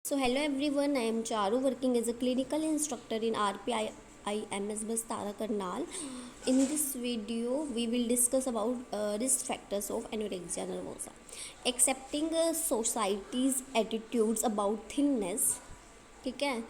So hello everyone, I am Charu working as a clinical instructor in RPIMS Bus Tara Karnal. In this video, we will discuss about risk factors of anorexia nervosa. Accepting society's attitudes about thinness, ठीक है,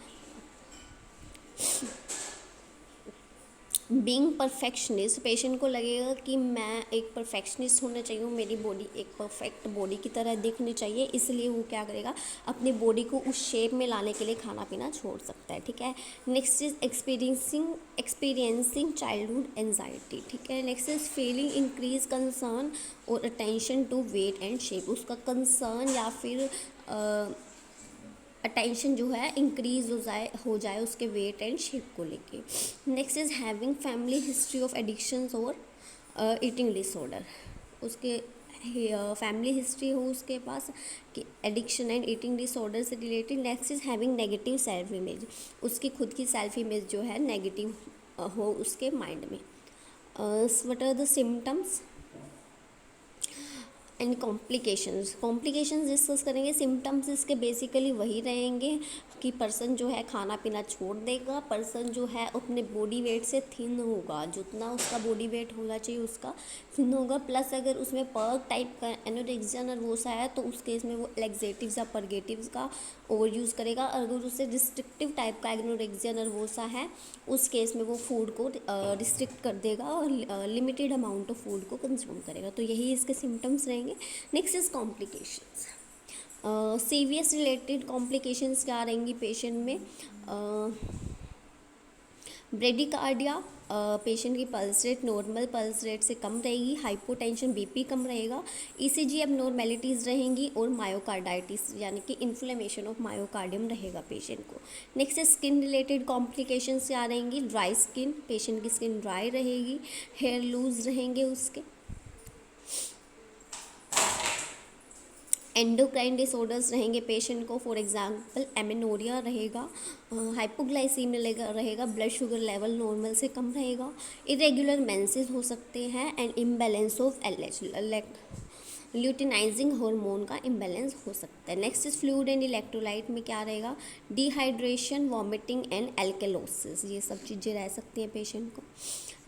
being perfectionist, patient को लगेगा कि मैं एक perfectionist होना चाहिए, मेरी बॉडी एक परफेक्ट बॉडी की तरह दिखनी चाहिए, इसलिए वो क्या करेगा, अपनी बॉडी को उस शेप में लाने के लिए खाना पीना छोड़ सकता है। ठीक है। Next is experiencing childhood anxiety. ठीक है। Next is feeling increase concern और attention to weight and shape. उसका कंसर्न या फिर अटेंशन जो है इंक्रीज हो जाए उसके वेट एंड शेप को लेके। Next is having family history of addictions और ईटिंग डिसऑर्डर। उसके फैमिली हिस्ट्री हो उसके पास कि एडिक्शन एंड ईटिंग डिसऑर्डर से related. Next is having negative self image. उसकी खुद की सेल्फ इमेज जो है नेगेटिव हो उसके माइंड में। What are the symptoms and complications discuss करेंगे। सिम्टम्स इसके बेसिकली वही रहेंगे कि पर्सन जो है खाना पीना छोड़ देगा, पर्सन जो है अपने बॉडी वेट से थिन होगा, जितना उसका बॉडी वेट होना चाहिए उसका थिन होगा। प्लस अगर उसमें पर्क टाइप का एनोरेक्सिया नर्वोसा है तो उस केस में वो लैक्सेटिव्स या परगेटिव्स का ओवर यूज़ करेगा। अगर उसे रिस्ट्रिक्टिव टाइप का एनोरेक्सिया नर्वोसा है उस केस में वो फूड को रिस्ट्रिक्ट कर देगा और लिमिटेड अमाउंट ऑफ फूड को कंज्यूम करेगा। तो यही इसके सिम्टम्स रहेंगे। Next is complications. सीवियस रिलेटेड कॉम्प्लिकेशंस क्या रहेंगी पेशेंट में? ब्रेडिकार्डिया, पेशेंट की pulse rate normal pulse rate से कम रहेगी, हाइपोटेंशन बीपी कम रहेगा, ईसीजी एबनॉर्मेलिटीज़ रहेंगी और मायोकार्डाइटिस यानी कि इन्फ्लेमेशन ऑफ मायोकार्डियम रहेगा पेशेंट को। नेक्स्ट स्किन रिलेटेड कॉम्प्लिकेशंस क्या रहेंगी? ड्राई स्किन, पेशेंट की स्किन ड्राई रहेगी, हेयर लूज रहेंगे उसके। एंडोक्राइन डिसऑर्डर्स रहेंगे पेशेंट को, फॉर एग्जांपल एमेनोरिया रहेगा, हाइपोग्लाइसीमिया रहेगा, ब्लड शुगर लेवल नॉर्मल से कम रहेगा, इरेगुलर मेंसेस हो सकते हैं and imbalance of luteinizing hormone का इम्बैलेंस हो सकता है। Next is fluid and electrolyte में क्या रहेगा? डिहाइड्रेशन, वॉमिटिंग एंड एल्केलोसिस, ये सब चीज़ें रह सकती हैं पेशेंट को।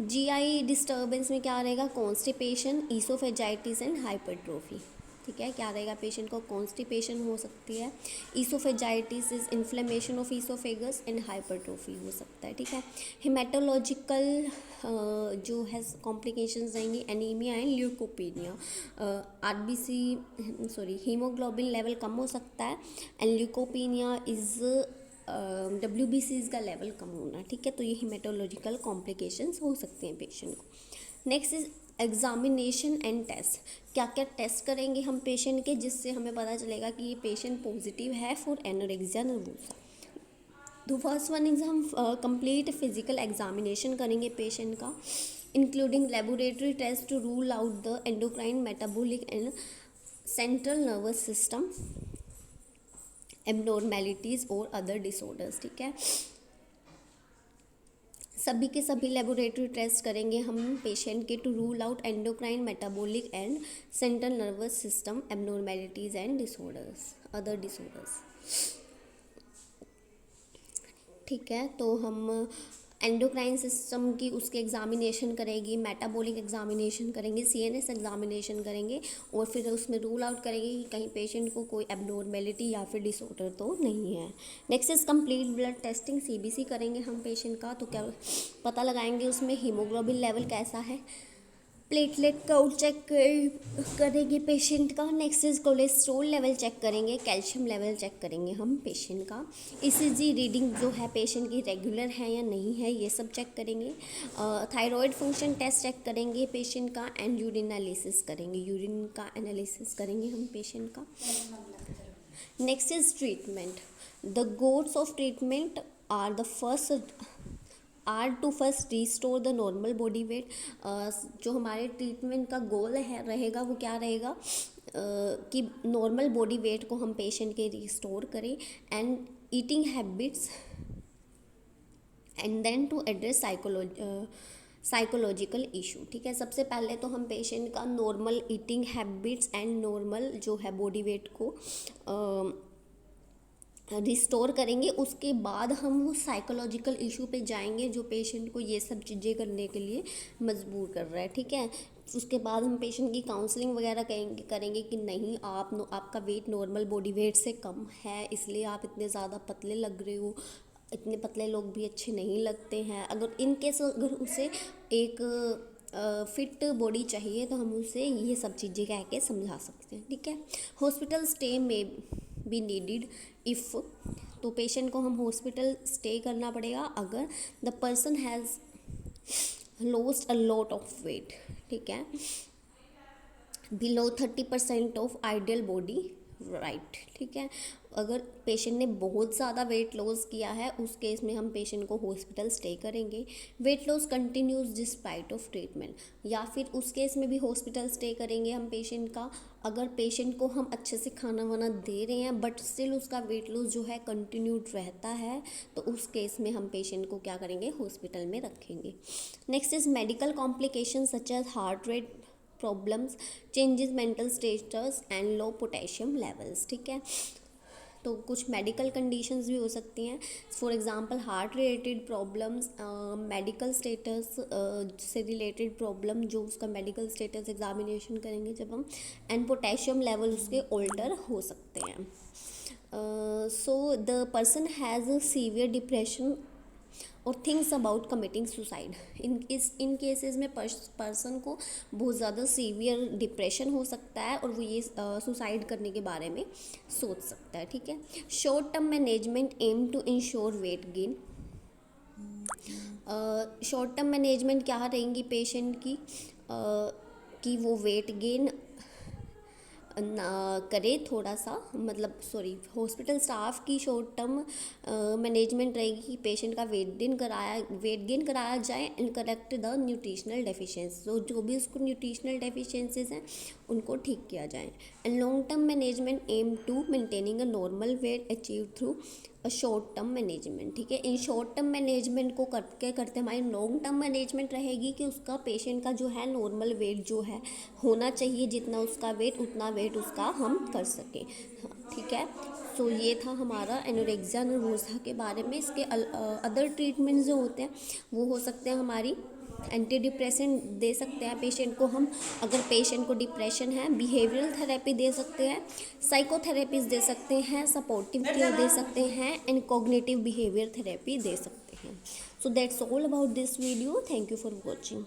जीआई डिस्टर्बेंस में क्या रहेगा? Constipation, oesophagitis and hypertrophy. ठीक है। क्या रहेगा पेशेंट को? कॉन्स्टिपेशन हो सकती है, oesophagitis is inflammation of oesophagus and hypertrophy हो सकता है। ठीक है। हेमाटोलॉजिकल जो है कॉम्प्लिकेशंस रहेंगी anaemia and leukopenia. RBC sorry haemoglobin level कम हो सकता है एंड ल्यूकोपीनिया इज WBCs का लेवल कम होना। ठीक है। तो ये हीमेटोलॉजिकल कॉम्प्लिकेशंस हो सकते हैं पेशेंट को। Next is examination and test. क्या क्या टेस्ट करेंगे हम पेशेंट के जिससे हमें पता चलेगा कि ये पेशेंट पॉजिटिव है फॉर एनोरेक्सिया नर्वोसा। तो फर्स्ट वन इज हम कंप्लीट फिजिकल एग्जामिनेशन करेंगे पेशेंट का, including laboratory test to rule out the endocrine, metabolic and central nervous system abnormalities और अदर डिसऑर्डर्स। ठीक है। सभी के सभी लेबोरेटरी टेस्ट करेंगे हम पेशेंट के to rule out endocrine, metabolic and central nervous system abnormalities and disorders, other disorders. ठीक है। तो हम एंडोक्राइन सिस्टम की उसके एग्जामिनेशन करेंगे, मेटाबॉलिक एग्जामिनेशन करेंगे, CNS एग्जामिनेशन करेंगे और फिर उसमें रूल आउट करेंगे कि कहीं पेशेंट को कोई एबनॉर्मेलिटी या फिर डिसऑर्डर तो नहीं है। Next is complete blood testing, CBC करेंगे हम पेशेंट का। तो क्या पता लगाएंगे उसमें हीमोग्लोबिन लेवल कैसा है, प्लेटलेट काउंट चेक करेंगे पेशेंट का। Next is cholesterol level check करेंगे, कैल्शियम लेवल चेक करेंगे हम पेशेंट का। ECG रीडिंग जो है पेशेंट की रेगुलर है या नहीं है ये सब चेक करेंगे। थायराइड फंक्शन टेस्ट चेक करेंगे पेशेंट का एंड यूरिन एनालिसिस करेंगे, यूरिन का एनालिसिस करेंगे हम पेशेंट का। Next is treatment. The goals of treatment are to first restore the normal body weight. जो हमारे ट्रीटमेंट का गोल है रहेगा वो क्या रहेगा कि नॉर्मल बॉडी वेट को हम पेशेंट के रिस्टोर करें and eating habits and then to address psychological issue. ठीक है। सबसे पहले तो हम पेशेंट का normal eating habits and normal जो है बॉडी वेट को रिस्टोर करेंगे, उसके बाद हम वो साइकोलॉजिकल इशू पे जाएंगे जो पेशेंट को ये सब चीज़ें करने के लिए मजबूर कर रहा है, ठीक है। उसके बाद हम पेशेंट की काउंसलिंग वगैरह करेंगे कि नहीं, आपका वेट नॉर्मल बॉडी वेट से कम है, इसलिए आप इतने ज़्यादा पतले लग रहे हो, इतने पतले लोग भी अच्छे नहीं लगते हैं। अगर इन केस अगर उसे एक फिट बॉडी चाहिए तो हम उसे ये सब चीज़ें कह के समझा सकते हैं, ठीक है। हॉस्पिटल स्टे में बी नीडिड इफ़, तो पेशेंट को हम हॉस्पिटल स्टे करना पड़ेगा अगर the person has lost a lot of weight, ठीक है, below 30% of ideal body right, ठीक है। अगर पेशेंट ने बहुत ज़्यादा वेट लॉस किया है उस केस में हम पेशेंट को हॉस्पिटल स्टे करेंगे। Weight loss continues despite of treatment, या फिर उस केस में भी हॉस्पिटल स्टे करेंगे हम पेशेंट का, अगर पेशेंट को हम अच्छे से खाना वाना दे रहे हैं बट स्टिल उसका वेट लॉस जो है कंटिन्यूड रहता है, तो उस केस में हम पेशेंट को क्या करेंगे, हॉस्पिटल में रखेंगे। Next is medical complication such as heart rate problems, changes mental status and low potassium levels, ठीक है। तो कुछ मेडिकल कंडीशंस भी हो सकती हैं, for example heart related problems, medical status से रिलेटेड प्रॉब्लम जो उसका मेडिकल स्टेटस एग्जामिनेशन करेंगे जब हम, एंड पोटेशियम लेवल उसके ऑल्टर हो सकते हैं। So the person has severe depression और things about committing suicide, in cases में पर्सन को बहुत ज़्यादा सीवियर डिप्रेशन हो सकता है और वो ये सुसाइड करने के बारे में सोच सकता है, ठीक है। Short term management aim to ensure weight gain, short term management क्या रहेंगी पेशेंट की, कि वो वेट गेन ना करे थोड़ा सा, मतलब हॉस्पिटल स्टाफ की शॉर्ट टर्म मैनेजमेंट रहेगी कि पेशेंट का वेट गेन कराया जाए and correct the nutritional deficiency, तो जो भी उसको न्यूट्रिशनल डेफिशिएंसीज हैं उनको ठीक किया जाए। And long term management aim to maintaining a normal weight achieve through a short term management, ठीक है। इन शॉर्ट टर्म मैनेजमेंट को करते हमारी लॉन्ग टर्म मैनेजमेंट रहेगी कि उसका पेशेंट का जो है नॉर्मल वेट जो है होना चाहिए, जितना उसका वेट उतना वेट उसका हम कर सकें, ठीक है। सो ये था हमारा एनोरेक्सिया नर्वोसा के बारे में। इसके अदर ट्रीटमेंट जो होते हैं वो हो सकते हैं हमारी एंटी डिप्रेसेंट दे सकते हैं पेशेंट को हम, अगर पेशेंट को डिप्रेशन है, बिहेवियरल थेरेपी दे सकते हैं, साइकोथेरेपीज दे सकते हैं, सपोर्टिव केयर दे सकते हैं एंड कॉग्निटिव बिहेवियर थेरेपी दे सकते हैं। So that's all about this video, thank you for watching.